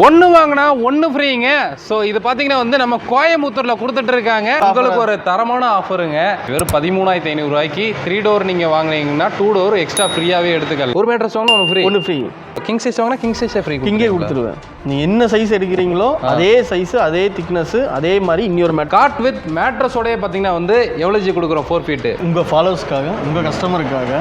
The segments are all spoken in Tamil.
ஒன்று வாங்கினா ஒன்று ஃப்ரீங்க. ஸோ இது பார்த்தீங்கன்னா வந்து நம்ம கோயம்புத்தூரில் கொடுத்துட்டு இருக்காங்க. உங்களுக்கு ஒரு தரமான ஆஃபருங்க. வெறும் 13,500 3 டோர் நீங்கள் வாங்கினீங்கன்னா 2 டோர் எக்ஸ்ட்ரா ஃப்ரீயாகவே எடுத்துக்கலாம். ஒரு மேட்ரஸ் வாங்கினா ஒன்று ஃப்ரீ. கிங் சைஸ் வாங்கினா கிங் சைஸே ஃப்ரீ. கிங்கே கொடுத்துருவேன். நீங்கள் என்ன சைஸ் எடுக்கிறீங்களோ அதே சைஸ் அதே திக்னஸ் அதே மாதிரி இன்னொரு காட் வித் மேட்ரஸோடய பார்த்தீங்கன்னா வந்து எவ்வளோ ஜி கொடுக்குறோம் 4 ஃபீட்டு. உங்கள் ஃபாலோவர்ஸ்க்காக உங்கள் கஸ்டமருக்காக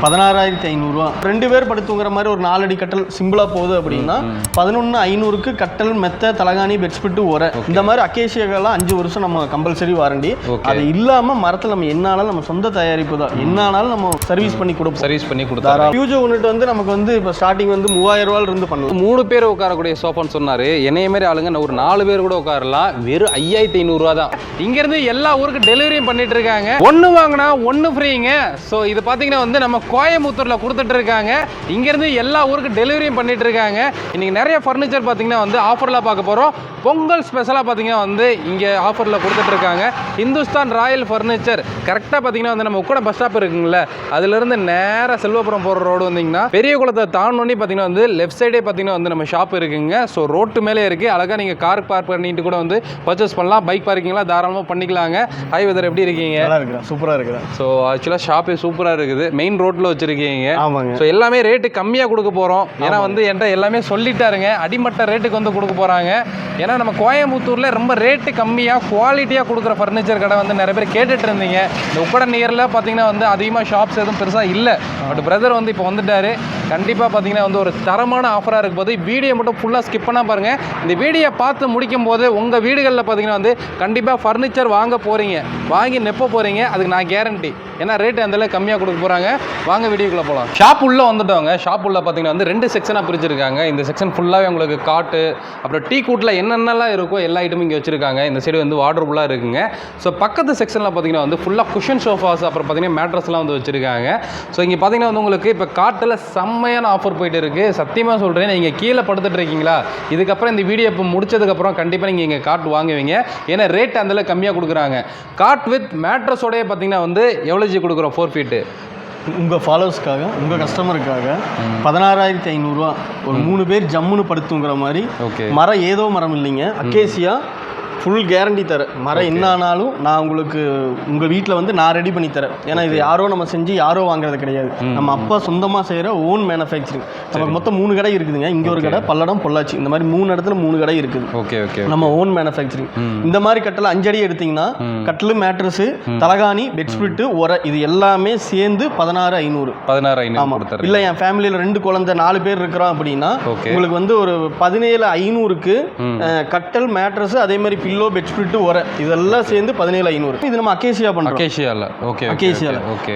16,500 2 பேர் படுத்துங்கிற மாதிரி ஒரு 4 அடி கட்டல் சிம்பிளாக போகுது அப்படின்னா 11,500க்கு கட்டல் மெத்த தலகாணி பெட்ஸ்பிட்டு உரை இந்த மாதிரி அக்கேஷியாக்கெல்லாம் 5 வருஷம் நம்ம கம்பல்சரி வாரண்டி. அது இல்லாமல் மரத்தில் நம்ம என்னாலும் நம்ம சொந்த தயாரிப்பு தான் என்னாலும் நம்ம சர்வீஸ் பண்ணி கொடுப்போம். ஃபியூஜர் யூனிட் வந்து நமக்கு வந்து இப்போ ஸ்டார்டிங் வந்து 3000 ரூபாயிலிருந்து பண்ணலாம். 3 பேர் உட்காரக்கூடிய சோஃபான்னு சொன்னார். என்னைய மாதிரி ஆளுங்க ஒரு 4 பேர் கூட உட்காரலாம். வெறும் 5,500 தான். இங்கேருந்து எல்லா ஊருக்கு டெலிவரியும் பண்ணிட்டு இருக்காங்க. ஒன்று வாங்கினா ஒன்று ஃப்ரீங்க. ஸோ இது பார்த்தீங்கன்னா வந்து நம்ம கோயம்புத்தூரில் கொடுத்துட்டு இருக்காங்க. இங்கேருந்து எல்லா ஊருக்கு டெலிவரியும் பண்ணிட்டு இருக்காங்க. இன்னைக்கு நிறைய ஃபர்னிச்சர் பார்த்தீங்கன்னா வந்து ஆஃபரில் பார்க்க போகிறோம். பொங்கல் ஸ்பெஷலாக பார்த்தீங்கன்னா வந்து இங்கே ஆஃபரில் கொடுத்துட்டு இருக்காங்க. இந்துஸ்தான் ராயல் ஃபர்னிச்சர் கரெக்டாக பார்த்தீங்கன்னா வந்து நம்ம உக்கடம் பஸ் ஸ்டாப் இருக்குங்களே அதுலேருந்து நேராக செல்வபுரம் போகிற ரோடு வந்தீங்கன்னா பெரிய குளத்தை தாண்டோன்னே பார்த்தீங்கன்னா வந்து லெஃப்ட் சைடே பார்த்தீங்கன்னா வந்து நம்ம ஷாப் இருக்குங்க. ஸோ ரோட்டு மேலே இருக்குது. அழகாக நீங்கள் கார் பார்க் பண்ணிட்டு கூட வந்து பர்ச்சேஸ் பண்ணலாம். பைக் பார்க்கிங்லாம் தாராளமாக பண்ணிக்கலாங்க. ஹாய் வெதர் எப்படி இருக்கீங்க? நல்லா இருக்கிறேன், சூப்பராக இருக்கிறேன். ஸோ ஆக்சுவலாக ஷாப்பே சூப்பராக இருக்குது. மெயின் ரோட்டில் வச்சுருக்கீங்க. ஆமாங்க. ஸோ எல்லாமே ரேட்டு கம்மியாக கொடுக்க போகிறோம். ஏன்னா வந்து என்கிட்ட எல்லாமே சொல்லிட்டாருங்க. அடிமட்ட ரேட்டுக்கு வந்து கொடுக்க போகிறாங்க. ஏன்னா நம்ம கோயம்புத்தூரில் ரொம்ப ரேட்டு கம்மியாக குவாலிட்டியாக கொடுக்குற ஃபர்னிச்சர் கடை வந்து நிறைய பேர் கேட்டுட்டு இருந்தீங்க. இந்த உக்கட நியரில் பார்த்தீங்கன்னா வந்து அதிகமாக ஷாப்ஸ் எதுவும் பெருசாக இல்லை. பட் பிரதர் வந்து இப்போ வந்துட்டார். கண்டிப்பாக பார்த்தீங்கன்னா வந்து ஒரு தரமான ஆஃபராக இருக்கும் போது வீடியோ மட்டும் ஃபுல்லாக ஸ்கிப் பண்ணால் பாருங்கள். இந்த வீடியோ பார்த்து முடிக்கும் போது உங்கள் வீடுகளில் பார்த்தீங்கன்னா வந்து கண்டிப்பாக ஃபர்னிச்சர் வாங்க போகிறீங்க, வாங்கி நெப்ப போகிறீங்க. அதுக்கு நான் கேரண்டி. ஏன்னா ரேட்டு அந்தளவு கம்மியாக கொடுக்க போகிறாங்க. வாங்க வீடியோக்குள்ளே போகலாம். ஷாப் உள்ளே வந்துட்டவங்க. ஷாப் உள்ள பார்த்தீங்கன்னா வந்து 2 செக்ஷனாக பிரிச்சிருக்காங்க. இந்த செக்ஷன் ஃபுல்லாகவே உங்களுக்கு காட்டு அப்புறம் டீ கூட்டில் என்னென்னலாம் இருக்கோ எல்லா ஐட்டமும் இங்கே வச்சுருக்காங்க. இந்த சைடு வந்து வார்ட்ரோப்லாம் இருக்குங்க. ஸோ பக்கத்து செக்ஷனில் பார்த்தீங்கன்னா வந்து ஃபுல்லாக குஷன் சோஃபாஸ் அப்புறம் பார்த்தீங்கன்னா மேட்ரஸ்லாம் வந்து வச்சுருக்காங்க. ஸோ இங்கே பார்த்தீங்கன்னா வந்து உங்களுக்கு இப்போ காட்டில் செம்மையான ஆஃபர் போயிட்டு இருக்குது. சத்தியமாக சொல்கிறேன், நீங்கள் கீழே படுத்துட்டு இருக்கீங்களா, இதுக்கப்புறம் இந்த வீடியோ இப்போ முடிச்சதுக்கப்புறம் கண்டிப்பாக நீங்கள் இங்கே காட் வாங்குவீங்க. ஏன்னா ரேட் அந்தளவு கம்மியாக கொடுக்குறாங்க. காட் வித் மேட்ரஸோடய பார்த்தீங்கன்னா வந்து எவ்வளோ ஜி கொடுக்குறோம் 4 ஃபீட்டு. உங்கள் ஃபாலோவர்ஸ்க்காக உங்கள் கஸ்டமருக்காக 16,500 ஒரு 3 பேர் ஜம்முன்னு படுத்துங்கிற மாதிரி. மரம் ஏதோ மரம் இல்லைங்க, அக்கேசியா ஃபுல் கேரண்டி தரேன். மரம் என்ன ஆனாலும் நான் உங்களுக்கு உங்கள் வீட்டில் வந்து நான் ரெடி பண்ணி தரேன். ஏன்னா இது யாரோ நம்ம செஞ்சு யாரோ வாங்குறது கிடையாது. நம்ம அப்பா சொந்தமாக செய்கிற ஓன் மேனுஃபேக்சரிங். நமக்கு மொத்தம் 3 கடை இருக்குதுங்க. இங்கே ஒரு கடை, பல்லடம், பொள்ளாச்சி, இந்த மாதிரி 3 இடத்துல 3 கடை இருக்குது. நம்ம ஓன் மேனுஃபேக்சரிங். இந்த மாதிரி கட்டில் 5 அடி எடுத்தீங்கன்னா கட்டில் மேட்ரஸு தலகாணி பெட்ஸ்பிட்டு உரை இது எல்லாமே சேர்ந்து 16,500. ஆமாம். இல்லை என் ஃபேமிலியில் 2 குழந்தை 4 பேர் இருக்கிறோம் அப்படின்னா உங்களுக்கு வந்து ஒரு 17,500க்கு கட்டல் மேட்ரஸ் அதே மாதிரி பில்லோ பெட்ஸ்பிட் உரை இதெல்லாம் சேர்ந்து 17,500. இது நம்ம அக்கேசியா பண்றோம்.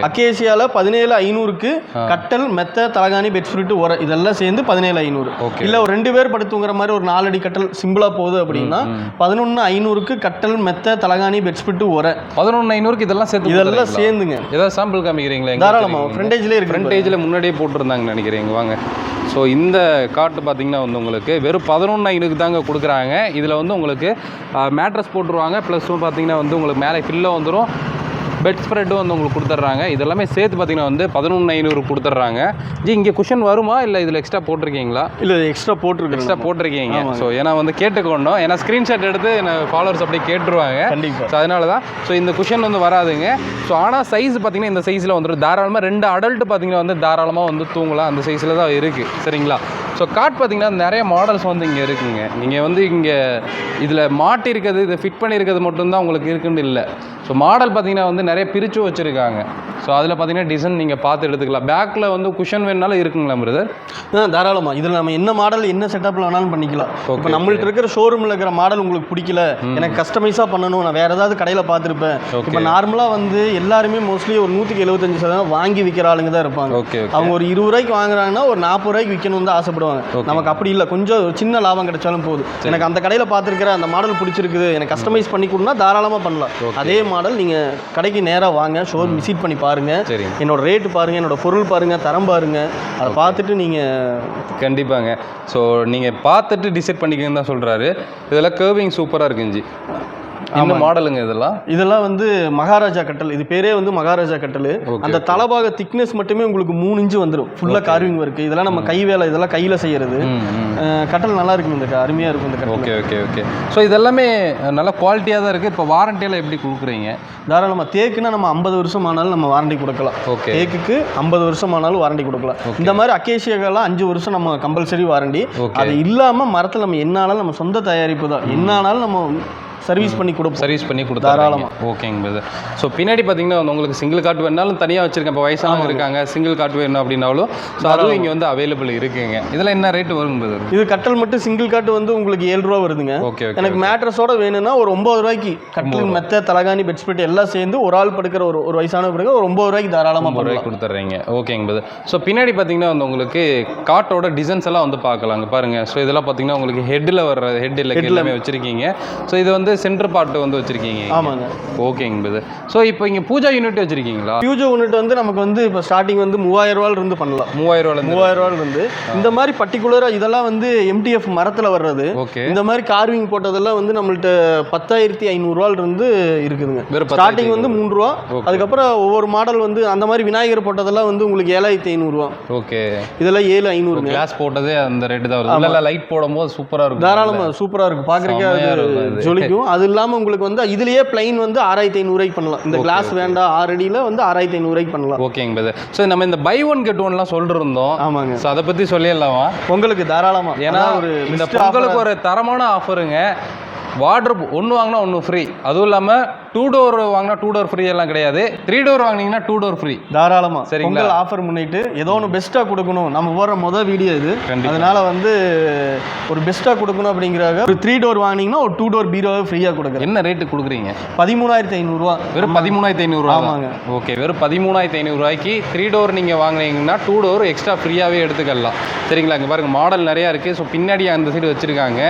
அக்கேசியால 17,500க்கு கட்டல் மெத்த தலகாணி பெட்ஸ்பிட் உரை இதெல்லாம் சேர்ந்து 17,500. இல்ல ஒரு 2 பேர் படுத்துங்கிற மாதிரி ஒரு 4 அடி கட்டல் சிம்பிளா போகுது அப்படின்னா 11,500க்கு கட்டல் மெத்த தலகாணி பெட்ஸ்பிட் உரை 11,500க்கு இதெல்லாம் சேர்ந்துங்க. ஏதாவது சாம்பிள் காமிக்கிறீங்களா? தாராளமா ஃப்ரண்டேஜ்ல இருக்கு. ஃப்ரண்டேஜ்ல முன்னாடியே போட்டுருந்தாங்கன்னு நினைக்கிறீங்க. வாங்க. ஸோ இந்த காட்டு பார்த்தீங்கன்னா வந்து உங்களுக்கு வெறும் 11,500க்கு தாங்க கொடுக்குறாங்க. இதில் வந்து உங்களுக்கு மேட்ரஸ் போட்டுருவாங்க. ப்ளஸ் பார்த்தீங்கன்னா வந்து உங்களுக்கு மேலே ஃபில்லோ வந்துடும். பெட் ஸ்ப்ரெட்டும் வந்து உங்களுக்கு கொடுத்துட்றாங்க. இதெல்லாமே சேர்த்து பார்த்தீங்கன்னா வந்து 11,500 கொடுத்துட்றாங்க. ஜி இங்கே குஷன் வருமா இல்லை இதில் எக்ஸ்ட்ரா போட்டிருக்கீங்களா? இல்லை எக்ஸ்ட்ரா போட்டிருக்கீங்க. ஸோ ஏன்னா வந்து கேட்டுக்கொண்டோம். ஏன்னா ஸ்க்ரீன்ஷாட் எடுத்து ஃபாலோவர்ஸ் அப்படியே கேட்டுருவாங்க. கண்டிப்பாக. ஸோ அதனால தான். ஸோ இந்த குஷன் வந்து வராதுங்க. ஸோ ஆனால் சைஸ் பார்த்தீங்கன்னா இந்த சைஸில் வந்துடும். தாராளமாக 2 அடல்ட் பார்த்தீங்கன்னா வந்து தாராளமாக வந்து தூங்கலாம். அந்த சைஸில் தான் இருக்குது. சரிங்களா? ஸோ காட் பார்த்தீங்கன்னா நிறைய மாடல்ஸ் வந்து இங்கே இருக்குங்க. நீங்கள் வந்து இங்கே இதில் மாட்டி இருக்கிறது இதை ஃபிட் பண்ணியிருக்கிறது மட்டும்தான் உங்களுக்கு இருக்குன்னு இல்லை. ஸோ மாடல் பார்த்தீங்கன்னா வந்து நிறைய பிரித்து வச்சுருக்காங்க. ஸோ அதில் பார்த்தீங்கன்னா டிசைன் நீங்கள் பார்த்து எடுத்துக்கலாம். பேக்கில் வந்து குஷன் வேணுனாலும் இருக்குங்களா பிரதர்? தாராளமாக. இதில் நம்ம என்ன மாடல் என்ன செட்டப்பில் வேணாலும் பண்ணிக்கலாம். இப்போ நம்மள்ட்ட இருக்கிற ஷோரூமில் இருக்கிற மாடல் உங்களுக்கு பிடிக்கல, எனக்கு கஸ்டமைஸாக பண்ணணும், நான் வேறு ஏதாவது கடையில் பார்த்துருப்பேன். இப்போ நார்மலாக வந்து எல்லாருமே மோஸ்ட்லி ஒரு 175% வாங்கி விற்கிற ஆளுங்க தான் இருப்பாங்க. அவங்க ஒரு 20 ரூபாய்க்கு வாங்குறாங்கன்னா ஒரு 40 ரூபாய்க்கு விற்கணும்னு தான் ஆசைப்படுவாங்க. நமக்கு அப்படி இல்லை, கொஞ்சம் சின்ன லாபம் கிடைச்சாலும் போதும். எனக்கு அந்த கடையில் பார்த்துருக்கிற அந்த மாடல் பிடிச்சிருக்குது, எனக்கு கஸ்டமைஸ் பண்ணி கொடுனா தாராளமாக பண்ணலாம். அதே மாடல் நீங்கள் கடைக்கு நேராக வாங்க, ஷோரூம் விசிட் பண்ணி பாருங்கள். என்னோட ரேட்டு பாருங்கள், என்னோட பொருள் பாருங்கள், தரம் பாருங்கள். அதை பார்த்துட்டு நீங்கள் கண்டிப்பாங்க. ஸோ நீங்கள் பார்த்துட்டு டிசைட் பண்ணிக்கன்னு தான் சொல்கிறாரு. இதெல்லாம் கர்விங் சூப்பராக இருக்குங்க ஜி. என்ன மாடலுங்க இதெல்லாம் வந்து மகாராஜா கட்டல். இது பேரே வந்து மகாராஜா கட்டல். அந்த தலபாக திக்னஸ் மட்டுமே உங்களுக்கு 3 இன்ச்சு வந்துடும். ஃபுல்லாக கார்விங் ஒர்க். இதெல்லாம் நம்ம கை வேலை, இதெல்லாம் கையில் செய்யறது. கட்டல் நல்லா இருக்கும், இந்த அருமையாக இருக்கும் இந்த கட்டல். Okay okay okay. ஸோ இதெல்லாமே நல்ல குவாலிட்டியாக தான் இருக்குது. இப்போ வாரண்டியெல்லாம் எப்படி கொடுக்குறீங்க? தாராளமாக தேக்குன்னா நம்ம 50 வருஷம் ஆனாலும் நம்ம வாரண்டி கொடுக்கலாம். ஓகே. தேக்குக்கு 50 வருஷம் ஆனாலும் வாரண்டி கொடுக்கலாம். இந்த மாதிரி அக்கேஷியாக்கெல்லாம் 5 வருஷம் நம்ம கம்பல்சரி வாரண்டி. அது இல்லாமல் மரத்தில் நம்ம என்ன ஆனாலும் நம்ம சொந்த தயாரிப்பு தான், என்ன ஆனாலும் நம்ம சர்வீஸ் பண்ணி கொடுப்போம். தாராளமாக. ஓகேங்க. ஸோ பின்னாடி பார்த்தீங்கன்னா உங்களுக்கு சிங்கிள் காட் வேணாலும் தனியாக வச்சிருக்கேன். இப்போ வயசானவங்க இருக்காங்க, சிங்கிள் காட் வேணும் அப்படின்னாலும் ஸோ அதுவும் இங்கே வந்து அவைலபிள் இருக்குங்க. இதெல்லாம் என்ன ரேட்டு வருங்க? இது கட்டல் மட்டும் சிங்கிள் காட்டு வந்து உங்களுக்கு 7 ரூபா வருதுங்க. ஓகே. எனக்கு மேட்ரஸோட வேணும்னா ஒரு 9 ரூபாய்க்கு கட்டல் மெத்த தலகாணி பெட்ஸ்பெட் எல்லாம் சேர்ந்து ஒரு ஆள் படுக்கிற ஒரு வயசான படுக்க ஒரு 9 ரூபாய்க்கு தாராளமாக கொடுத்துட்றீங்க. ஓகேங்க. ஸோ பின்னாடி பார்த்தீங்கன்னா வந்து உங்களுக்கு காட்டோட டிசைன்ஸ் எல்லாம் வந்து பார்க்கலாங்க. பாருங்க. ஸோ இதெல்லாம் பார்த்தீங்கன்னா உங்களுக்கு ஹெட்டில் வர்ற ஹெட்டில் எல்லாமே வச்சிருக்கீங்க. ஸோ இது வந்து சென்டர் பார்ட் வந்து வச்சிருக்கீங்க. ஆமாங்க. ஓகேங்க. ஸோ இப்போ இங்கே பூஜா யூனிட் வச்சிருக்கீங்களா? பூஜா யூனிட் வந்து நமக்கு வந்து இப்போ ஸ்டார்டிங் வந்து 3000 ரூபாயில இருந்து பண்ணலாம். 3000 ரூபாயில இருந்து இந்த மாதிரி பர்டிகுலரா இதெல்லாம் வந்து MDF மரத்தில் வர்றது. ஓகே. இந்த மாதிரி கார்விங் போட்டதெல்லாம் வந்து நம்மள்ட்ட 10,500 ரூபாயில இருந்து இருக்குதுங்க. ஸ்டார்டிங் வந்து 3 ரூபா. அதுக்கப்புறம் ஒவ்வொரு மாடல் வந்து அந்த மாதிரி விநாயகர் போட்டதெல்லாம் வந்து உங்களுக்கு 7,500 ரூபா. ஓகே. இதெல்லாம் 7,500. கிளாஸ் போட்டதே அந்த ரேட்டு தான் வருது. இல்ல லைட் போடும்போது சூப்பரா இருக்கும். தாராளமா சூப்பரா இருக்கும், பாக்குறதுக்கே அது ஜொலிக்கும். அது இல்லாம உங்களுக்கு வந்து இதுலயே பிளைன் வந்து 6,500 ரூபாய்க்கு பண்ணலாம். இந்த கிளாஸ் வேண்டாம் 6 அடியில வந்து 6,500 ரூபாய்க்கு பண்ணலாம். ஓகேங்க பிரதர். ஸோ நம்ம இந்த பை ஒன் கெட் ஒன்லாம் சொல்லிருந்தோம். ஆமாங்க. ஸோ அதை பற்றி சொல்லிடலாமா? உங்களுக்கு தாராளமா. ஏன்னா இந்த பொங்கலுக்கு ஒரு தரமான ஆஃபருங்க. வார்ட்ரோப் ஒன்று வாங்கினா ஒன்று ஃப்ரீ. அதுவும் இல்லாமல் 2 டோர் வாங்கினா 2 டோர் ஃப்ரீ எல்லாம் கிடையாது. 3 டோர் வாங்கினீங்கன்னா 2 டோர் ஃப்ரீ. தாராளமாக. சரிங்களா? ஆஃபர் முன்னிட்டு ஏதோ ஒன்று பெஸ்ட்டாக கொடுக்கணும். நம்ம போடுற முதல் வீடியோ இது. அதனால வந்து ஒரு பெஸ்ட்டாக கொடுக்கணும் அப்படிங்கிறாங்க. ஒரு 3 டோர் வாங்கினீங்கன்னா ஒரு 2 டோர் பீரோவை ஃப்ரீயாக கொடுக்குறேன். என்ன ரேட்டு கொடுக்குறீங்க? 13,500 ரூபா. வெறும் 13,500 ரூபா. ஆமாங்க. ஓகே. வெறும் 13,500 ரூபாய்க்கு 3 டோர் நீங்கள் வாங்கினீங்கன்னா 2 டோர் எக்ஸ்ட்ரா ஃப்ரீயாகவே எடுத்துக்கலாம். சரிங்களா? இங்கே பாருங்கள் மாடல் நிறையா இருக்குது. ஸோ பின்னாடி அந்த சைடு வச்சுருக்காங்க.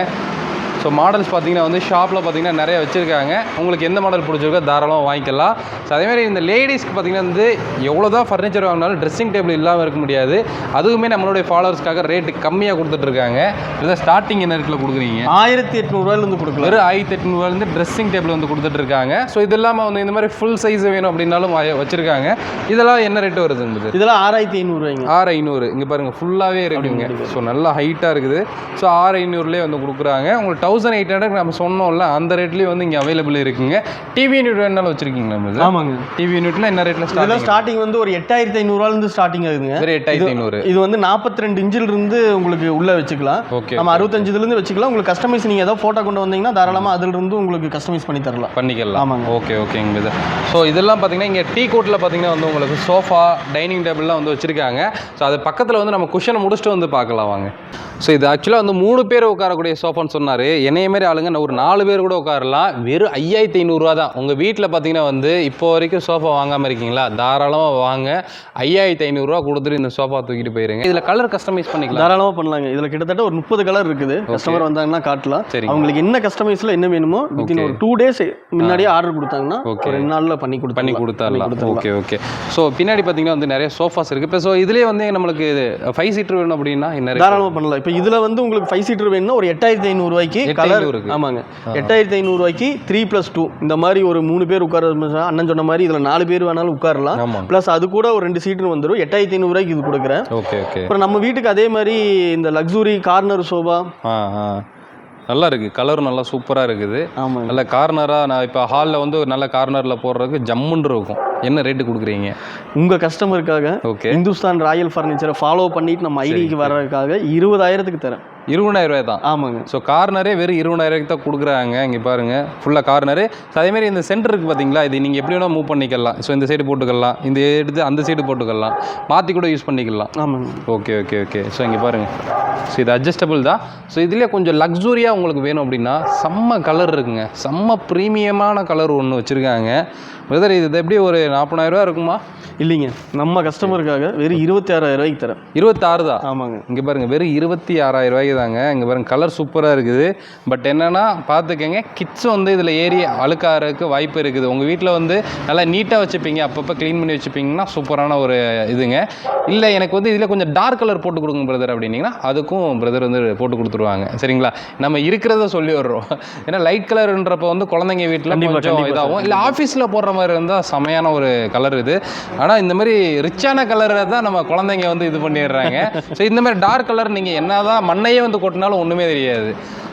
ஸோ மாடல்ஸ் பார்த்தீங்கன்னா வந்து ஷாப்பில் பார்த்தீங்கன்னா நிறைய வச்சுருக்காங்க. உங்களுக்கு எந்த மாடல் பிடிச்சிருக்கோ தாராளமாக வாங்கிக்கலாம். ஸோ அதேமாதிரி இந்த லேடிஸ்க்கு பார்த்தீங்கன்னா வந்து எவ்வளோ தான் ஃபர்னிச்சர் வாங்கினாலும் ட்ரெஸ்ஸிங் டேபிள் இல்லாமல் இருக்க முடியாது. அதுவுமே நம்மளுடைய ஃபாலோவர்ஸ்க்காக ரேட்டு கம்மியாக கொடுத்துட்ருக்காங்க. இதை ஸ்டார்டிங் என்ன ரேட்டில் கொடுக்குறீங்க? 1,800 ரூபாயிலேருந்து கொடுக்கலாம். வெறும் 1,800 ரூபாயிலேருந்து ட்ரெஸ்ஸிங் டேபிள் வந்து கொடுத்துட்ருக்காங்க. ஸோ இது இல்லாமல் வந்து இந்த மாதிரி ஃபுல் சைஸ் வேணும் அப்படின்னாலும் வச்சுருக்காங்க. இதெல்லாம் என்ன ரேட்டு வருதுங்க? இதெல்லாம் 6,500 ரூபாய்ங்க. 6,500. இங்கே பாருங்கள் ஃபுல்லாகவே இருக்குங்க. ஸோ நல்லா ஹைட்டாக இருக்குது. ஸோ 6,500லேயே வந்து கொடுக்குறாங்க. உங்களுக்கு 1,800 நம்ம சொன்னோம்ல அந்த ரேட்லேயே வந்து இங்கே அவைலபிள் இருக்குங்க. டிவி யூனிட் வேணாலும் வச்சிருக்கீங்களா? ஆமாங்க. டிவி யூனிட்ல என்ன ரேட்ல ஸ்டார்டிங் வந்து ஒரு 8,500 ரூபாயிலிருந்து ஸ்டார்டிங் ஆகுதுங்க. 8,500. இது வந்து 42 இன்ச்சில் இருந்து உங்களுக்கு உள்ள வச்சுக்கலாம். ஓகே. நம்ம 65 இருந்து வச்சுக்கலாம். உங்களுக்கு கஸ்டமைஸ் நீங்க ஏதாவது போட்டோ கொண்டு வந்தீங்கன்னா தாராளமா அதுல இருந்து உங்களுக்கு கஸ்டமைஸ் பண்ணி தரலாம். பண்ணிக்கலாம். ஆமாங்க. ஓகே ஓகேங்க இது. ஸோ இதெல்லாம் பார்த்தீங்கன்னா இங்கே டீ கோட்டில் பார்த்தீங்கன்னா வந்து உங்களுக்கு சோஃபா டைனிங் டேபிள்லாம் வந்து வச்சிருக்காங்க. ஸோ அது பக்கத்தில் வந்து நம்ம குஷனை முடிச்சுட்டு வந்து பார்க்கலாம் வாங்க. ஸோ இது ஆக்சுவலாக வந்து 3 பேர் உட்காரக்கூடிய சோஃபான்னு சொன்னார். என்னைய மாதிரி ஆளுங்க ஒரு 4 பேர் கூட உட்காரலாம். வெறும் 5,500 ரூபா தான். உங்கள் வீட்டில் பார்த்தீங்கன்னா வந்து இப்போ வரைக்கும் சோஃபா வாங்காமல் இருக்கீங்களா? தாராளமாக வாங்க. 5,500 ரூபா கொடுத்துட்டு இந்த சோஃபா தூக்கிட்டு போயிருங்க. இதில் கலர் கஸ்டமைஸ் பண்ணிக்கலாம். தாராளமாக பண்ணலாங்க. இதில் கிட்டத்தட்ட ஒரு 30 கலர் இருக்குது. கஸ்டமர் வந்தாங்கன்னா காட்டலாம். சரி, அவங்களுக்கு என்ன கஸ்டமைஸில் என்ன வேணுமோ வித்தின் ஒரு 2 டேஸ் முன்னாடியே ஆர்டர் கொடுத்தாங்கன்னா ஒரு 2 நாளில் பண்ணி கொடுத்துடலாம். Okay okay. ஸோ பின்னாடி பார்த்தீங்கன்னா வந்து நிறைய சோஃபாஸ் இருக்குது. இப்போ ஸோ இதுலேயே வந்து நம்மளுக்கு 5 சீட்டர் வேணும் அப்படின்னா என்ன தாராளமாக பண்ணலாம். இப்போ இதில் வந்து உங்களுக்கு 5 சீட்டர் வேணும்னா ஒரு 8,500 ரூபாய்க்கு கலர் இருக்கு. ஆமாங்க. 8,500 ரூபாய்க்கு 3+2 இந்த மாதிரி ஒரு 3 பேர் உட்கார அண்ணன் சொன்ன மாதிரி இதில் 4 பேர் வேணாலும் உட்காரலாம். ப்ளஸ் அது கூட ஒரு 2 சீட்டர் வந்துடும். 8,500 ரூபாய்க்கு இது கொடுக்குறேன். Okay okay. அப்புறம் நம்ம வீட்டுக்கு அதே மாதிரி இந்த லக்ஸுரி கார்னர் சோஃபா நல்லா இருக்குது. கலரும் நல்லா சூப்பராக இருக்குது. ஆமாம். நல்ல கார்னராக நான் இப்போ ஹாலில் வந்து நல்ல கார்னரில் போடுறதுக்கு ஜம்முன்னு இருக்கும். என்ன ரேட்டு கொடுக்குறீங்க? உங்கள் கஸ்டமருக்காக ஓகே இந்துஸ்தான் ராயல் ஃபர்னிச்சரை ஃபாலோ பண்ணிட்டு நம்ம ஐடிக்கு வர்றதுக்காக 20,000க்கு தரேன். 20,000 ரூபாய் தான். ஆமாங்க. ஸோ கார்னரே வெறும் 20,000 தான் கொடுக்குறாங்க. இங்கே பாருங்கள் ஃபுல்லாக கார்னரு. ஸோ அதேமாதிரி இந்த சென்டருக்கு பார்த்தீங்களா, இது நீங்கள் எப்படி வேணால் மூவ் பண்ணிக்கலாம். ஸோ இந்த சைடு போட்டுக்கலாம், இந்த எடுத்து அந்த சைடு போட்டுக்கலாம், மாற்றி கூட யூஸ் பண்ணிக்கலாம். ஆமாங்க. Okay okay okay. ஸோ இங்கே பாருங்கள். ஸோ இது அட்ஜஸ்டபிள் தான். ஸோ இதுலேயே கொஞ்சம் லக்ஸூரியாக உங்களுக்கு வேணும் அப்படின்னா செம்ம கலர் இருக்குங்க. செம்ம ப்ரீமியமான கலர் ஒன்று வச்சுருக்காங்க. பிரதர் இது எப்படி ஒரு 40,000 ரூபா இருக்குமா? இல்லைங்க, நம்ம கஸ்டமருக்காக வெறும் 26,000 ரூபாய்க்கு தரேன். 26 தான். ஆமாங்க. இங்கே பாருங்கள் வெறும் 26,000 ரூபாய்க்கு தாங்க. இங்கே பாருங்க கலர் சூப்பராக இருக்குது. பட் என்னென்னா பார்த்துக்கங்க, கிட்ஸ் வந்து இதில் ஏறி அழுக்காகிறதுக்கு வாய்ப்பு இருக்குது. உங்கள் வீட்டில் வந்து நல்லா நீட்டாக வச்சுப்பீங்க, அப்பப்போ க்ளீன் பண்ணி வச்சுப்பீங்கன்னா சூப்பரான ஒரு இதுங்க. இல்லை எனக்கு வந்து இதில் கொஞ்சம் டார்க் கலர் போட்டு கொடுங்க பிரதர் அப்படின்னீங்கன்னா அதுக்கும் பிரதர் வந்து போட்டு கொடுத்துருவாங்க. சரிங்களா? நம்ம இருக்கிறத சொல்லி வர்றோம். ஏன்னா லைட் கலர்ன்றப்போ வந்து குழந்தைங்க வீட்டில் கொஞ்சம் இதாகும். இல்லை ஆஃபீஸில் போடுற மாதிரி இருந்தால் செமையான ஒரு கலர் இது. ஆனால் இந்த மாதிரி ரிச்சான கலரை தான் நம்ம குழந்தைங்க வந்து இது பண்ணிடுறாங்க. ஸோ இந்த மாதிரி டார்க் கலர் நீங்கள் என்ன தான் மண்ணையே வந்து கொட்டினாலும் ஒன்றுமே தெரியாது.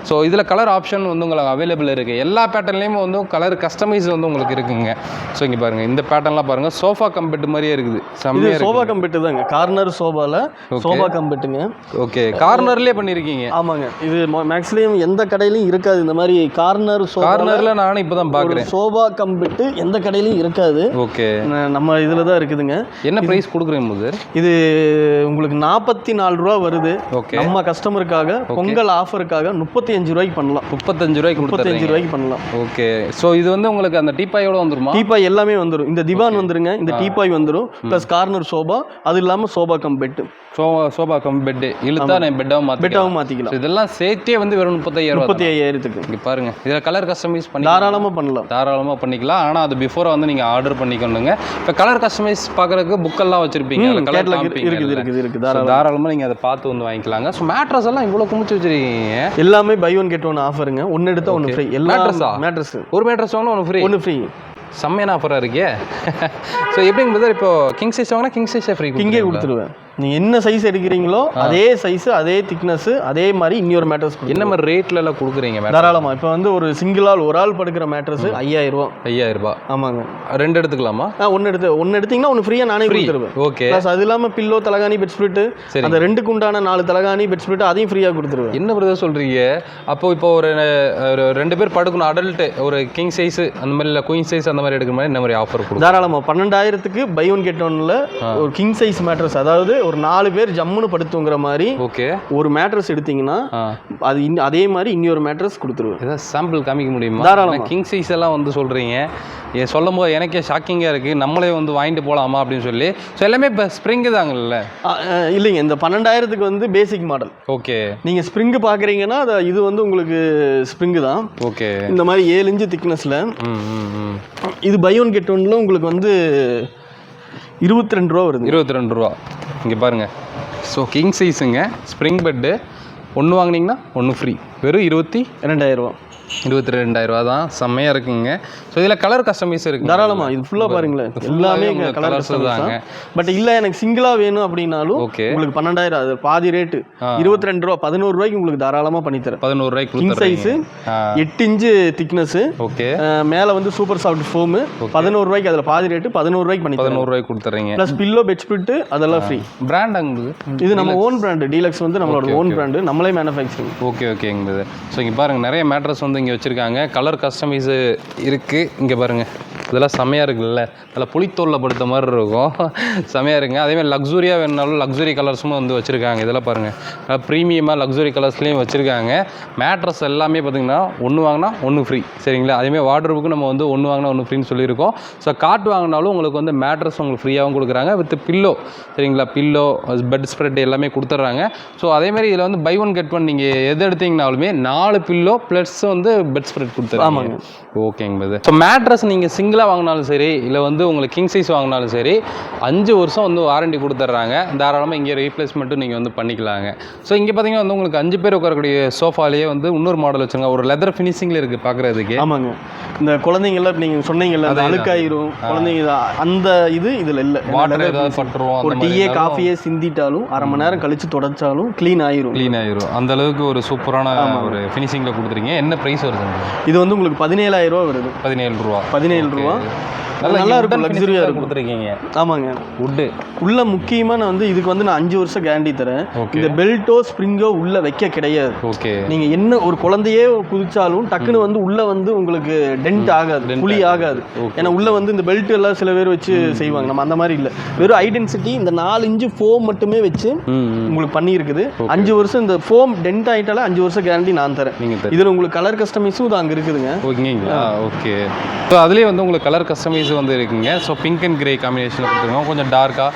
ஸோ இதில் கலர் ஆப்ஷன் வந்து உங்களுக்கு அவைலபிள் இருக்குது. எல்லா பேட்டர்ன்லேயும் வந்து கலர் கஸ்டமைஸ் வந்து உங்களுக்கு இருக்குங்க. ஸோ இங்கே பாருங்கள், இந்த பேட்டர்ன்லாம் பாருங்கள், சோஃபா கம்பெட் மாதிரியே இருக்குது. செம்மையாக சோஃபா கம்பெட்டு தாங்க, கார்னர் சோஃபாவில் சோஃபா கம்பெட்டுங்க. ஓகே, கார்னர்லேயே பண்ணியிருக்கீங்க. ஆமாங்க, இது மேக்ஸிமம் எந்த கடையிலையும் இருக்காது இந்த மாதிரி கார்னர். கார்னரில் நானும் இப்போ தான் பார்க்குறேன். சோஃபா கம்பெட்டு எந்த கடையிலையும் இருக்காது. ஓகே, நம்ம இதில் தான் இருக்குதுங்க. என்ன ப்ரைஸ் கொடுக்குறீங்க போது? இது உங்களுக்கு 44 ரூபா வருது. ஓகே, நம்ம கஸ்டமருக்காக பொங்கல் ஆஃபருக்காக 35 ரூபாய்க்கு பண்ணலாம். 35 ரூபாய்க்கு பண்ணலாம். ஓகே, ஸோ இது வந்து உங்களுக்கு அந்த டீப்பாயோட வந்துருமா? டீப்பாய் எல்லாமே வந்துடும். இந்த திவான் வந்துருங்க, இந்த டீப்பாய் வந்துடும், ப்ளஸ் கார்னர் சோபா, அது இல்லாமல் sofa cum bed. Sofa cum bed இழுத்தா நான் பெட்டாவும் மாற்றிக்கலாம். இதெல்லாம் சேர்த்தே வந்து வெறும் 35,000 இங்கே பாருங்க. இதில் கலர் கஸ்டமைஸ் பண்ணி தாராளமாக பண்ணிக்கலாம். ஆனால் அது பிஃபோரை வந்து நீங்கள் ஆர்டர் பண்ணிக்கணுங்க. இப்போ கலர் கஸ்டமைஸ் பார்க்குறதுக்கு புக்கெல்லாம் வச்சுருப்பீங்க, இருக்குது. தாராளமாக நீங்கள் அதை பார்த்து வந்து வாங்கிக்கலாங்க. ஸோ மேட்ரஸ் எல்லாம் இவ்வளோ குமிச்சு வச்சிருக்கீங்க. எல்லாமே பை ஒன் கெட் ஒன் ஆஃபருங்க. ஒன்று எடுத்தால் ஒன்று ஃப்ரீ. எல்லா மேட்ரஸ் ஒரு மேட்ரஸ் வாங்கினா ஒன்று ஃப்ரீ. செம்மையான ஆஃபராக இருக்கே. ஸோ எப்படிங்க பிரதர், இப்போ கிங் சைஸ் வாங்கினா கிங் சைஸே ஃப்ரீ? கிங்கே கொடுத்துருவேன். நீங்கள் என்ன சைஸ் எடுக்கிறீங்களோ அதே சைஸு, அதே திக்னஸ், அதே மாதிரி இன்னொரு மேட்ரஸ். என்ன மாதிரி ரேட்ல எல்லாம் கொடுக்குறீங்க? தாராளமாக. இப்போ வந்து ஒரு ஒரு ஆள் படுக்கிற மேட்ரஸ் 5,000 ரூபா. ஆமாங்க. 2 எடுத்துக்கலாமா? ஒன்று எடுத்தீங்கன்னா ஒன்று ஃப்ரீயாக நானே கொடுத்துருவேன். ஓகே, ப்ளஸ் அது இல்லாமல் பில்லோ, தலகாணி, பெட் ஸ்ப்ளிட், அந்த 2க்கு உண்டான 4 தலகாணி, பெட் ஸ்ப்ளிட் அதையும் ஃப்ரீயாக கொடுத்துருவேன். என்ன பிரதர் சொல்கிறீங்க? அப்போ இப்போ ஒரு 2 பேர் படுக்கணும், அடல்ட்டு, ஒரு கிங் சைஸ் அந்த மாதிரி இல்லை குயின் சைஸ் அந்த மாதிரி எடுக்கிற மாதிரி என்ன மாதிரி ஆஃபர் கொடுக்கும்? தாராளமாக 12,000க்கு பை ஒன் கெட் ஒன்ல ஒரு கிங் சைஸ் மேட்ரஸ், அதாவது ஒரு 4 பேர் ஜம்முன்னு படுத்துங்கிற மாதிரி ஓகே ஒரு மேட்ரஸ் எடுத்தீங்கன்னா அது அதே மாதிரி இன்னொரு மேட்ரஸ் கொடுத்துருவேன். ஏதாவது சாம்பிள் காமிக்க முடியுமா? தாராளமாக. கிங் சைஸ் எல்லாம் வந்து சொல்கிறீங்க, சொல்லும் போது எனக்கே ஷாக்கிங்காக இருக்குது. நம்மளே வந்து வாங்கிட்டு போகலாமா அப்படின்னு சொல்லி. ஸோ எல்லாமே இப்போ ஸ்ப்ரிங்கு தாங்கல்ல? இல்லைங்க, இந்த 12,000க்கு வந்து பேசிக் மாடல். ஓகே, நீங்கள் ஸ்ப்ரிங்கு பார்க்குறீங்க இது வந்து உங்களுக்கு ஸ்ப்ரிங்கு தான். ஓகே, இந்த மாதிரி 7 இன்ச்சு திக்னஸில். இது பை ஒன் கெட் ஒன்ல உங்களுக்கு வந்து 22 ரூபா வருது. 22 ரூபா. இங்கே பாருங்கள். ஸோ கிங் சைஸுங்க, ஸ்ப்ரிங் பெட்டு, ஒன்று வாங்கினீங்கன்னா ஒன்று ஃப்ரீ. வெறும் 22,000 ரூபா. 22,000 ரூபா தான். செம்மையாக இருக்குங்க. ஸோ இதில் கலர் கஸ்டமைஸ் இருக்குது. தாராளமாக. இது ஃபுல்லாக பாருங்களேன், எல்லாமே கலர்ஸ் தாங்க. பட் இல்லை எனக்கு சிங்கிளாக வேணும் அப்படின்னாலும் ஓகே, உங்களுக்கு 12,000, அது பாதி ரேட்டு 22 ரூபா. 11 ரூபாய்க்கு உங்களுக்கு தாராளமாக பண்ணித்தரேன். 11 ரூபாய்க்கு king size, 8 inch thickness. Okay, மேலே வந்து சூப்பர் சாஃப்ட் ஃபோமு. 11 ரூபாய்க்கு, அதில் பாதி ரேட்டு 11 ரூபாய்க்கு பண்ணி 11 ரூபாய்க்கு கொடுத்துறீங்க. ப்ளஸ் பில்லோ, பெட் ஸ்ப்ளிட் அதெல்லாம் ஃப்ரீ. பிராண்ட் அங்கே இது நம்ம ஓன் பிராண்டு. டீலக்ஸ் வந்து நம்மளோட ஓன் பிராண்டு, நம்மளே மேனுஃபேக்சரிங். ஓகே ஓகேங்க. ஸோ இங்கே பாருங்கள், நிறைய மேட்ரஸ் வந்து இங்கே வச்சுருக்காங்க. கலர் கஸ்டமைஸு இருக்குது. இங்கே பாருங்கள், இதெல்லாம் செம்மையாக இருக்குல்ல, அதில் புளித்தோலில் படுத்த மாதிரி இருக்கும். செம்மையாக இருக்குங்க. அதேமாதிரி லக்ஸுரியாக வேணுனாலும் லக்ஸுரி கலர்ஸும் வந்து வச்சுருக்காங்க. இதெல்லாம் பாருங்கள், ப்ரீமியமாக லக்ஸுரி கலர்ஸ்லேயும் வச்சுருக்காங்க. மேட்ரஸ் எல்லாமே பார்த்திங்கன்னா ஒன்று வாங்கினா ஒன்று ஃப்ரீ. சரிங்களா? அதேமாதிரி வார்ட்ரோபுக்கு நம்ம வந்து ஒன்று வாங்கினா ஒன்று ஃப்ரீன்னு சொல்லியிருக்கோம். ஸோ காட் வாங்கினாலும் உங்களுக்கு வந்து மேட்ரஸ் உங்களுக்கு ஃப்ரீயாகவும் கொடுக்குறாங்க வித் பில்லோ. சரிங்களா? பில்லோ, பெட் ஸ்ப்ரெட் எல்லாமே கொடுத்துட்றாங்க. ஸோ அதேமாதிரி இதில் வந்து பை ஒன் கெட் ஒன் நீங்கள் எது எடுத்தீங்கனாலுமே 4 பில்லோ ப்ளஸ் வந்து பெட் ஸ்ப்ரெட் கொடுத்துருவாங்க. ஓகேங்க. ஸோ மேட்ரஸ் நீங்கள் சிங்கிளாக வாங்கினாலும் சரி, இல்லை வந்து உங்களுக்கு கிங் சைஸ் வாங்கினாலும் சரி, 5 வருஷம் வந்து வாரண்டி கொடுத்துட்றாங்க. தாராளமாக இங்கே ரீப்ளேஸ்மெண்ட்டும் நீங்கள் வந்து பண்ணிக்கலாங்க. ஸோ இங்கே பார்த்தீங்கன்னா வந்து உங்களுக்கு 5 பேர் உட்காரக்கூடிய சோஃபாலேயே வந்து இன்னொரு மாடல் வச்சுருங்க. ஒரு லெதர் ஃபினிஷிங்கில் இருக்குது பார்க்குறதுக்கு. ஆமாங்க. இந்த குழந்தைங்கள்லாம் இப்போ நீங்கள் சொன்னீங்கல்ல, அந்த அழுக்காயிரும் குழந்தைங்க, அந்த இதில் இல்லை. வாட்டர் ஏதாவது பட்டுரும், ஒரு டீயே காஃபியே சிந்திட்டாலும் அரை மணி நேரம் கழித்து தொடச்சாலும் க்ளீன் ஆயிரும். அந்த அளவுக்கு ஒரு சூப்பரான ஒரு ஃபினிஷிங்கில் கொடுத்துருங்க. என்ன ப்ரைஸ் வருது? இது வந்து உங்களுக்கு 17,000 ரூபா வருது. 17 ரூபா. நல்லா இருக்கும், லக்ஸரியாக இருக்கும் கொடுத்துருக்கீங்க. ஆமாங்க. வுட்டு உள்ள முக்கியமாக வந்து இதுக்கு வந்து நான் 5 வருஷம் கேரண்டி தரேன். இந்த பெல்ட்டோ ஸ்ப்ரிங்கோ உள்ள வைக்க கிடையாது. ஓகே, நீங்கள் என்ன ஒரு குழந்தையே குதிச்சாலும் டக்குன்னு வந்து உள்ள வந்து உங்களுக்கு டென்ட் ஆகாது, புளி ஆகாது. ஏன்னா உள்ள வந்து இந்த பெல்ட் எல்லாம் சில பேர் வச்சு செய்வாங்க. நம்ம அந்த மாதிரி இல்லை, வெறும் ஐடென்சிட்டி இந்த 4 இன்ச்சு ஃபோம் மட்டுமே வச்சு உங்களுக்கு பண்ணியிருக்குது. 5 வருஷம் இந்த ஃபோம் டென்ட் ஆகிட்டாலே 5 வருஷம் கேரண்டி நான் தரேன். இதில் உங்களுக்கு கலர் கஸ்டமைஸும் இது அங்கே இருக்குதுங்க. ஓகேங்களா? ஓகே. ஸோ அதுலேயே வந்து உங்களுக்கு கலர் கஸ்டமைஸ் வந்து இருக்குங்க. ஸோ பிங்க் அண்ட் கிரே காம்பினேஷனில் கொடுத்துருக்கோம். கொஞ்சம் டார்க்காக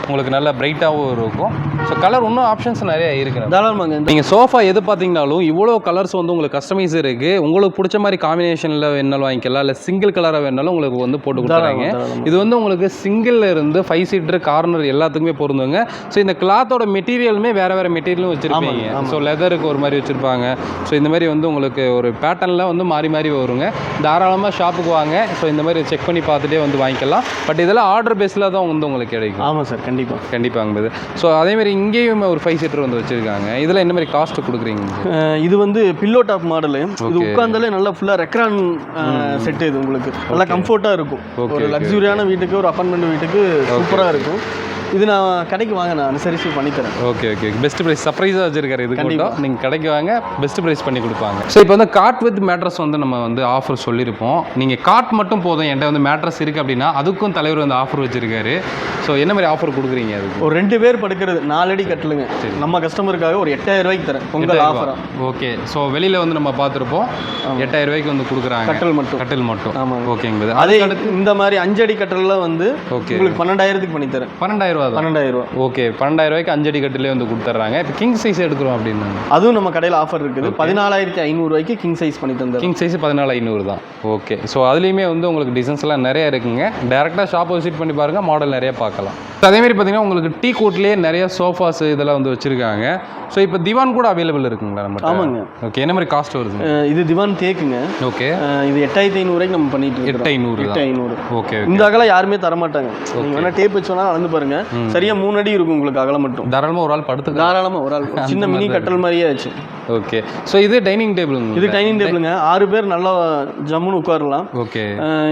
உங்களுக்கு நல்ல பிரைட்டாகவும் இருக்கும். ஸோ கலர் இன்னும் ஆப்ஷன்ஸ் நிறைய இருக்குது. தாராளமாங்க. நீங்கள் சோஃபா எது பார்த்தீங்கனாலும் இவ்வளோ கலர்ஸ் வந்து உங்களுக்கு கஸ்டமைஸ் இருக்குது. உங்களுக்கு பிடிச்ச மாதிரி காம்பினேஷனில் வேணாலும் வாங்கிக்கலாம், இல்லை சிங்கிள் கலராக வேணாலும் உங்களுக்கு வந்து போட்டு கொடுக்குறாங்க. இது வந்து உங்களுக்கு சிங்கிள் இருந்து 5 சீட்டர் கார்னர் எல்லாத்துக்குமே பொருந்துங்க. ஸோ இந்த கிளாத்தோட மெட்டீரியலுமே வேறு மெட்டீரியலும் வச்சுருப்பீங்க. ஸோ லெதருக்கு ஒரு மாதிரி வச்சுருப்பாங்க. ஸோ இந்த மாதிரி வந்து உங்களுக்கு ஒரு பேட்டர்னில் வந்து மாறி வருங்க. தாராளமாக ஷாப்புக்கு வாங்க. ஸோ இந்த மாதிரி செக் பண்ணி பார்த்துட்டே வந்து வாங்கிக்கலாம். பட் இதெல்லாம் ஆர்டர் பேஸில் தான் வந்து உங்களுக்கு கிடைக்கும். ஆமாம் சார், கண்டிப்பாக. ஸோ அதேமாதிரி இங்கேயும் ஒரு 5 சீட்டர் வந்து வச்சுருக்காங்க. இதில் என்ன மாதிரி காஸ்ட் கொடுக்குறீங்க? இது வந்து பில்லோ டாப் மாடலு. இது உட்காந்தாலே நல்லா ஃபுல்லாக ரெக்ரான் செட்டு. இது உங்களுக்கு நல்லா கம்ஃபர்ட்டாக இருக்கும். ஒரு லக்ஸுரியான வீட்டுக்கு, ஒரு அப்பார்ட்மெண்ட் வீட்டுக்கு சூப்பராக இருக்கும். இது நான் கடைக்கு வாங்க, நான் அனுசரித்து பண்ணித்தரேன். ஓகே. பெஸ்ட் ப்ரைஸ் சர்ப்ரைஸாக வச்சிருக்காரு. இது மட்டும் நீங்கள் கடைக்கு வாங்க, பெஸ்ட் ப்ரைஸ் பண்ணி கொடுப்பாங்க. ஸோ இப்போ வந்து காட் வித் மேட்ரஸ் வந்து நம்ம வந்து ஆஃபர் சொல்லியிருப்போம். நீங்கள் காட் மட்டும் போதும், என்கிட்ட வந்து மேட்ரஸ் இருக்குது அப்படின்னா அதுக்கும் தலைவர் வந்து ஆஃபர் வச்சிருக்காரு. ஸோ என்ன மாதிரி ஆஃபர் கொடுக்குறீங்க? அதுக்கு ஒரு 2 பேர் படுக்கிறது 4 அடி கட்டலுங்க. நம்ம கஸ்டமருக்காக ஒரு 8000 ரூபாய்க்கு தரேன், பொங்கல் ஆஃபர். ஓகே. ஸோ வெளியில் வந்து நம்ம பார்த்துருப்போம் 8000 ரூபாய்க்கு வந்து கொடுக்குறாங்க. கட்டல் மட்டும். ஆமாம். ஓகேங்க. அதே இந்த மாதிரி 5 அடி கட்டலில் வந்து உங்களுக்கு 12000க்கு பண்ணி தரேன். 12000 ரூபா. ஓகே. 12000 ரூபாய்க்கு 5 அடி கட்டிலே வந்து கொடுத்துட்றாங்க. இப்போ கிங் சைஸ் எடுக்கிறோம் அப்படின்னு அதுவும் நம்ம கடையில் ஆஃபர் இருக்குது. 14500 ரூபாய்க்கு கிங் சைஸ் பண்ணி தந்தேன். கிங் சைஸ் 14500 தான். ஓகே. ஸோ அதுலேயுமே வந்து உங்களுக்கு டிசைன்ஸ்லாம் நிறைய இருக்குங்க. டேரெக்டாக ஷாப்பை விசிட் பண்ணி பாருங்கள், மாடல் நிறைய பார்க்கலாம். அதேமாதிரி பார்த்தீங்கன்னா உங்களுக்கு டீ கோட்லேயே நிறைய சோஃபாஸ் இதெல்லாம் வந்து வச்சுருக்காங்க. ஸோ இப்போ திவான் கூட அவைலபிள் இருக்குங்களா நம்ம? ஆமாங்க. ஓகே. என்ன மாதிரி காஸ்ட் வருது? இது திவான் தேக்குங்க. ஓகே. இது 8500 ரூபாய்க்கு நம்ம பண்ணிட்டு இருக்கோம். 8500. ஓகே. இந்த அகலம் யாருமே தர மாட்டாங்க. நீங்கள் வேணா டேப் வச்சோன்னா அளந்து பாருங்க, சரியா 3 அடி இருக்கும் உங்களுக்கு அகலம் மட்டும். தாராளமாக ஒரு ஆள் படுத்து, தாராளமாக ஒரு ஆள் சின்ன மினி கட்டல் மாதிரியே ஆச்சு. ஓகே. ஸோ இது டைனிங் டேபிளுங்க. இது டைனிங் டேபிளுங்க. 6 பேர் நல்லா ஜம்முன்னு உட்காரலாம். ஓகே.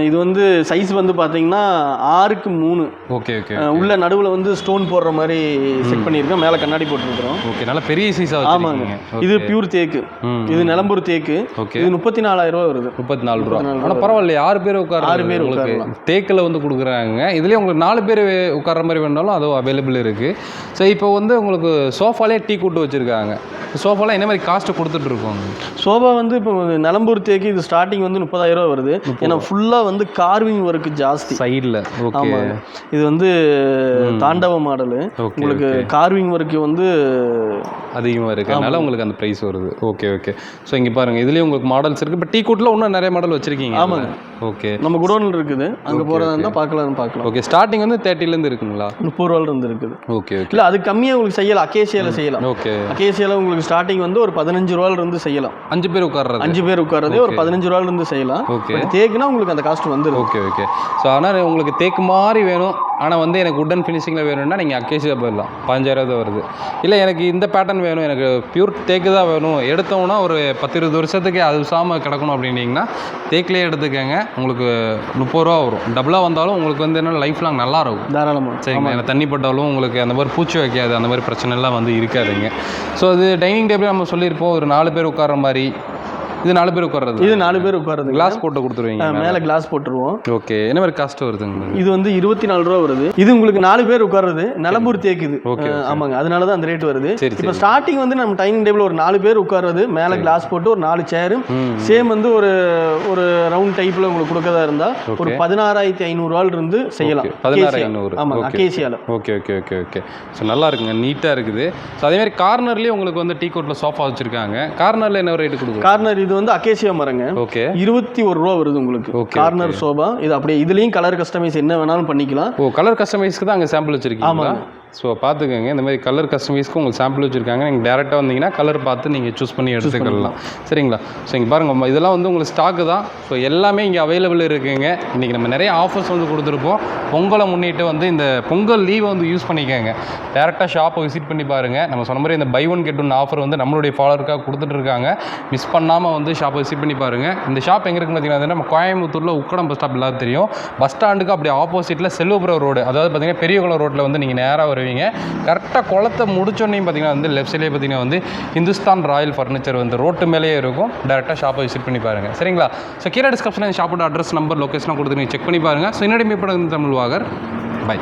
இது வந்து சைஸ் வந்து பார்த்தீங்கன்னா 6க்கு 3. ஓகே. உள்ள நடுவில் வந்து ஸ்டோன் போடுற மாதிரி செட் பண்ணியிருக்கோம். மேலே கண்ணாடி போட்டுருக்கிறோம். ஓகே. நல்லா பெரிய சைஸாக. ஆமாங்க. இது பியூர் தேக்கு. இது நிலம்பூர் தேக்கு. இது 34000 ரூபா வருது. 34 ரூபா. ஆனால் பரவாயில்ல, 6 பேர் உட்கார. 6 பேர் உட்காரலாம். தேக்கில் வந்து கொடுக்குறாங்க. இதுலேயே உங்களுக்கு 4 பேர் உட்கார மாதிரி வேணாலும் அதுவும் அவைலபிள் இருக்குது. ஸோ இப்போ வந்து உங்களுக்கு சோஃபாலே டீ கூட்டு வச்சுருக்காங்க. சோஃபாலாம் என்ன மாதிரி காஸ்ட்டு கொடுத்துட்ருக்கோங்க? சோஃபா வந்து இப்போ நிலம்பூர் தேக்கு இது ஸ்டார்டிங் வந்து 30000 ரூபா வருது. ஏன்னா ஃபுல்லாக வந்து கார்விங் ஒர்க்கு ஜாஸ்தி சைடில். ஓகே. இது வந்து தாண்டவ மாடலு. உங்களுக்கு கார்விங் ஒர்க்கு வந்து அதிகமாக இருக்குது, அதனால உங்களுக்கு அந்த ப்ரைஸ் வருது. ஓகே. ஸோ இங்கே பாருங்கள், இதுலேயே உங்களுக்கு மாடல்ஸ் இருக்குது. இப்போ டீ கூட்டில் இன்னும் நிறைய மாடல் வச்சுருக்கீங்க. ஆமாங்க. ஓகே. நம்ம குடோனில் இருக்குது, அங்கே போகிறதா இருந்தால் பார்க்கலாம். ஓகே. ஸ்டார்டிங் வந்து 30லேருந்து இருக்குங்களா? 30 ரூபாயிலிருந்து இருக்குது. ஓகே. இல்லை அது கம்மியாக உங்களுக்கு செய்யலாம். அக்கேசியாவில் செய்யலாம். ஓகே. அக்கேசியாவில் உங்களுக்கு ஸ்டார்டிங் வந்து ஒரு 15 ரூபாயிலிருந்து செய்யலாம். 5 பேர் உட்கார்றது. 5 பேர் உட்காரதே ஒரு 15 ரூபாயிலிருந்து செய்யலாம். ஓகே. தேக்குனா உங்களுக்கு அந்த காஸ்ட் வந்துடும். ஓகே. ஸோ ஆனால் உங்களுக்கு தேக்கு மாதிரி வேணும், ஆனால் வந்து எனக்கு உட்டன் ஃபினிஷிங்கில் வேணும்னா நீங்கள் அக்கேசியா போயிடலாம். 15000 தான் வருது. இல்லை எனக்கு இந்த பேட்டர்ன் வேணும், எனக்கு பியூர் தேக்கு தான் வேணும், எடுத்தோம்னா ஒரு 10-20 வருஷத்துக்கு அது சாம கிடக்கணும் அப்படின்னீங்கன்னா தேக்கிலே எடுத்துக்கங்க. உங்களுக்கு 30 ரூபா வரும். டபுளாக வந்தாலும் உங்களுக்கு வந்து என்ன லைஃப் லாங் நல்லா இருக்கும். தாராளமாக. சரிங்க. எனக்கு தண்ணி பட்டாலும் உங்களுக்கு அந்த மாதிரி பூச்சி வைக்காது, அந்த மாதிரி பிரச்சனைலாம் வந்து இருக்காதுங்க. ஸோ அது டைனிங் டேபிள் நம்ம சொல்லியிருப்போம் ஒரு 4 பேர் உட்கார மாதிரி. இது 4 பேர் உட்கார்றது. இது 4 பேர் உட்கார்றது. கிளாஸ் போட்டு கொடுத்துருவீங்க. மேலே கிளாஸ் போட்டுருவோம். ஓகே. என்ன மாதிரி காஸ்ட் வருதுங்க? இது வந்து 24 ரூபா வருது. இது உங்களுக்கு 4 பேர் உட்கார்றது. நிலம்பூர் தேக்குது. ஆமாங்க, அதனால தான் அந்த ரேட் வருது. இப்போ ஸ்டார்டிங் வந்து நம்ம டைனிங் டேபிள் ஒரு 4 பேர் உட்கார்றது, மேலே கிளாஸ் போட்டு ஒரு 4 சேரு சேம் வந்து ஒரு ரவுண்ட் டைப்ல உங்களுக்கு கொடுக்கறதா இருந்தா ஒரு 16500 ரூபாயில இருந்து செய்யலாம். 16500. ஆமா, அக்கேசியால. ஓகே. ஸோ நல்லா இருக்குங்க, நீட்டாக இருக்குது. ஸோ அதே மாதிரி கார்னர்லேயே உங்களுக்கு வந்து டீ கோட்டில் சோஃபா வச்சிருக்காங்க. கார்னரில் என்ன ரேட்டு கொடுக்குறோம்? கார்னர் இது வந்து அக்கேசியா மரங்க. ஓகே. 21 ரூபா வருது உங்களுக்கு. Corner sofa. இது அப்படியே இதுலயும் கலர் கஸ்டமைஸ் என்ன வேணாலும் பண்ணிக்கலாம். கலர் கஸ்டமைஸ்க்கு தான் அங்கே சாம்பிள் வச்சிருக்கீங்க. ஆமாம். ஸோ பார்த்துக்கோங்க, இந்த மாதிரி கலர் கஸ்டமைஸ்க்கு உங்களுக்கு சாம்பிள் வச்சுருக்காங்க. நீங்கள் டேரெக்டாக வந்தீங்கன்னா கலர் பார்த்து நீங்கள் சூஸ் பண்ணி எடுத்துக்கலாம். சரிங்களா? ஸோ இங்கே பாருங்கள், இதெல்லாம் வந்து உங்களுக்கு ஸ்டாக்கு தான். ஸோ எல்லாமே இங்கே அவைலபிள் இருக்குங்க. இன்றைக்கி நம்ம நிறைய ஆஃபர்ஸ் வந்து கொடுத்துருப்போம். பொங்கலை முன்னிட்டு வந்து இந்த பொங்கல் லீவை வந்து யூஸ் பண்ணிக்கோங்க. டேரெக்டாக ஷாப்பை விசிட் பண்ணி பாருங்கள். நம்ம சொன்ன மாதிரி இந்த buy one get one offer வந்து நம்மளுடைய ஃபாலோவருக்காக கொடுத்துட்ருக்காங்க. மிஸ் பண்ணாமல் வந்து ஷாப்பை விசிட் பண்ணி பாருங்கள். இந்த ஷாப் எங்கே இருக்குன்னு பார்த்தீங்கன்னா நம்ம கோயம்புத்தூரில் உக்கடம் பஸ் ஸ்டாப் எல்லாரும் தெரியும். பஸ் ஸ்டாண்டுக்கு அப்படியே ஆப்போசிட்டில் செல்வபுரம் ரோடு, அதாவது பார்த்தீங்கன்னா பெரியகுளம் ரோட்டில் வந்து நீங்கள் நேராக வருவீங்க. கரெக்டாக குளத்தை முடிச்சோன்னே பார்த்தீங்கன்னா வந்து லெஃப்ட் சைட்லேயே பார்த்தீங்கன்னா வந்து இந்துஸ்தான் ராயல் ஃபர்னிச்சர் வந்து ரோட்டு மேலேயே இருக்கும். டேரெக்டாக ஷாப்பை விசிட் பண்ணி பாருங்கள். சரிங்களா? ஸோ கீழே டிஸ்கிரிப்ஷனில் ஷாப்போட அட்ரஸ், நம்பர், லொக்கேஷனாக கொடுத்து நீங்கள் செக் பண்ணி பாருங்கள். ஸோ இன்னொரு மீட் தமிழ் வாகர். பை.